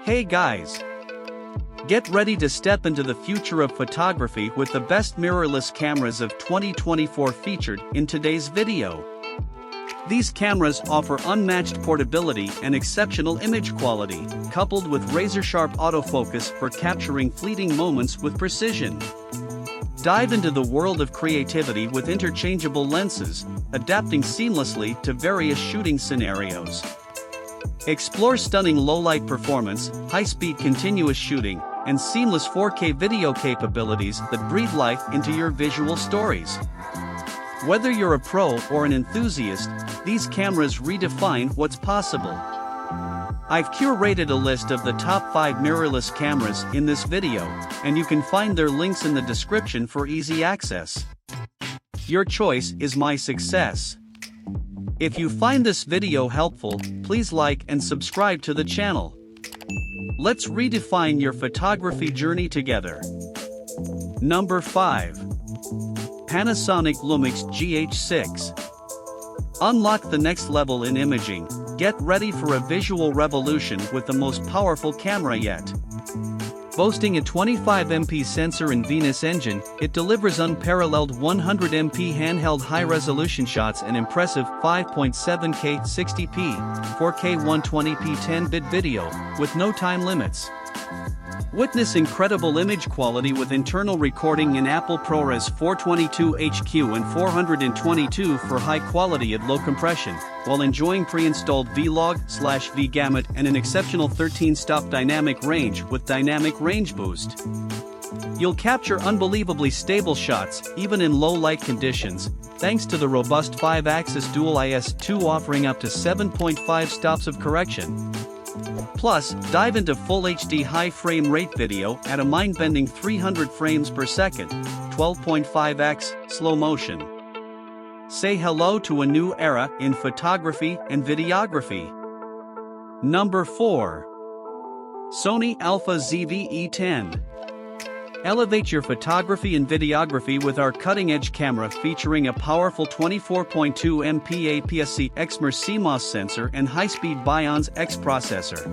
Hey guys! Get ready to step into the future of photography with the best mirrorless cameras of 2024 featured in today's video. These cameras offer unmatched portability and exceptional image quality, coupled with razor-sharp autofocus for capturing fleeting moments with precision. Dive into the world of creativity with interchangeable lenses, adapting seamlessly to various shooting scenarios. Explore stunning low-light performance, high-speed continuous shooting, and seamless 4K video capabilities that breathe life into your visual stories. Whether you're a pro or an enthusiast, these cameras redefine what's possible. I've curated a list of the top 5 mirrorless cameras in this video, and you can find their links in the description for easy access. Your choice is my success. If you find this video helpful, please like and subscribe to the channel. Let's redefine your photography journey together. Number 5. Panasonic LUMIX GH6. Unlock the next level in imaging. Get ready for a visual revolution with the most powerful camera yet. Boasting a 25MP sensor and Venus engine, it delivers unparalleled 100MP handheld high-resolution shots and impressive 5.7K 60p, 4K 120p 10-bit video, with no time limits. Witness incredible image quality with internal recording in Apple ProRes 422HQ and 422 for high quality at low compression, while enjoying pre-installed V-Log/V gamut and an exceptional 13-stop dynamic range with dynamic range boost. You'll capture unbelievably stable shots, even in low-light conditions, thanks to the robust 5-axis dual IS-2 offering up to 7.5 stops of correction. Plus, dive into Full HD high frame rate video at a mind-bending 300 frames per second, 12.5x slow motion. Say hello to a new era in photography and videography. Number 4. Sony Alpha ZV-E10. Elevate your photography and videography with our cutting-edge camera featuring a powerful 24.2MP APS-C XMR CMOS sensor and high-speed Bions X processor.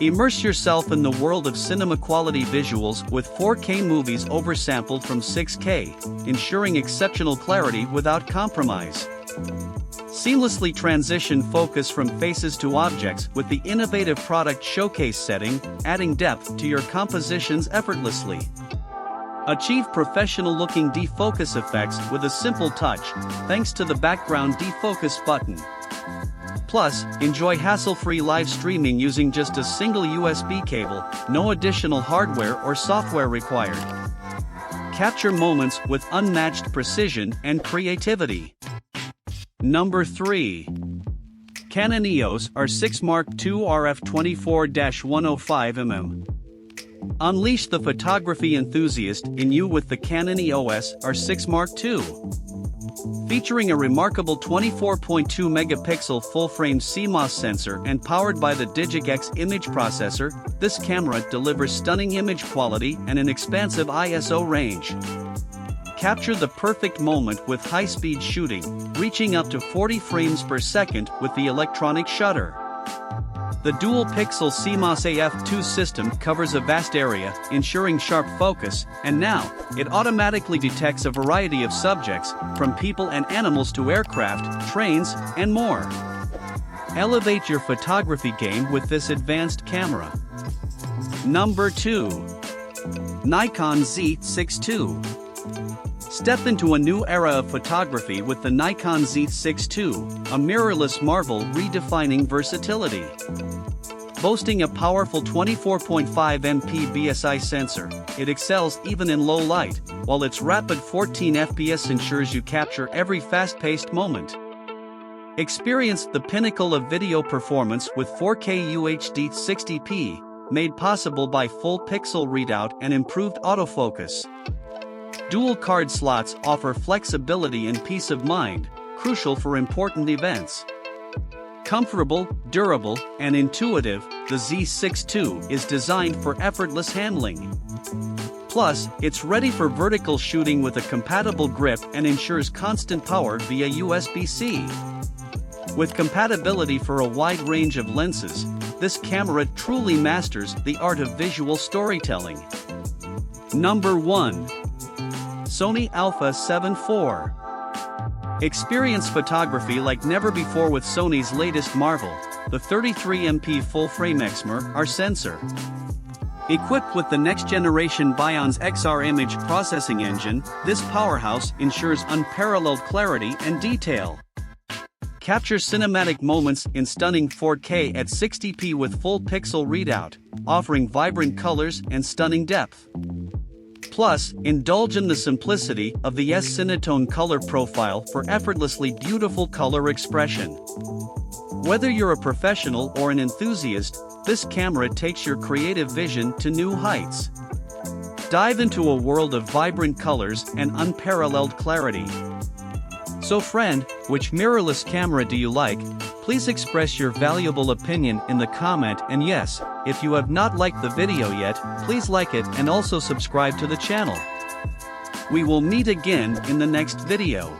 Immerse yourself in the world of cinema-quality visuals with 4K movies oversampled from 6K, ensuring exceptional clarity without compromise. Seamlessly transition focus from faces to objects with the innovative product showcase setting, adding depth to your compositions effortlessly. Achieve professional-looking defocus effects with a simple touch, thanks to the background defocus button. Plus, enjoy hassle-free live streaming using just a single USB cable, no additional hardware or software required. Capture moments with unmatched precision and creativity. Number 3. Canon EOS R6 Mark II RF 24-105mm. Unleash the photography enthusiast in you with the Canon EOS R6 Mark II. Featuring a remarkable 24.2-megapixel full-frame CMOS sensor and powered by the DigicX image processor, this camera delivers stunning image quality and an expansive ISO range. Capture the perfect moment with high-speed shooting, reaching up to 40 frames per second with the electronic shutter. The dual-pixel CMOS AF2 system covers a vast area, ensuring sharp focus, and now, it automatically detects a variety of subjects, from people and animals to aircraft, trains, and more. Elevate your photography game with this advanced camera. Number 2. Nikon Z6 II. Step into a new era of photography with the Nikon Z6 II, a mirrorless marvel redefining versatility. Boasting a powerful 24.5MP BSI sensor, it excels even in low light, while its rapid 14 FPS ensures you capture every fast-paced moment. Experience the pinnacle of video performance with 4K UHD 60p, made possible by full pixel readout and improved autofocus. Dual card slots offer flexibility and peace of mind, crucial for important events. Comfortable, durable, and intuitive, the Z6 II is designed for effortless handling. Plus, it's ready for vertical shooting with a compatible grip and ensures constant power via USB-C. With compatibility for a wide range of lenses, this camera truly masters the art of visual storytelling. Number 1. Sony Alpha 7 IV. Experience photography like never before with Sony's latest marvel, the 33MP full-frame XMR sensor. Equipped with the next-generation Bionz XR image processing engine, this powerhouse ensures unparalleled clarity and detail. Capture cinematic moments in stunning 4K at 60p with full pixel readout, offering vibrant colors and stunning depth. Plus, indulge in the simplicity of the S-Cinetone color profile for effortlessly beautiful color expression. Whether you're a professional or an enthusiast, this camera takes your creative vision to new heights. Dive into a world of vibrant colors and unparalleled clarity. So friend, which mirrorless camera do you like? Please express your valuable opinion in the comment, and yes, if you have not liked the video yet, please like it and also subscribe to the channel. We will meet again in the next video.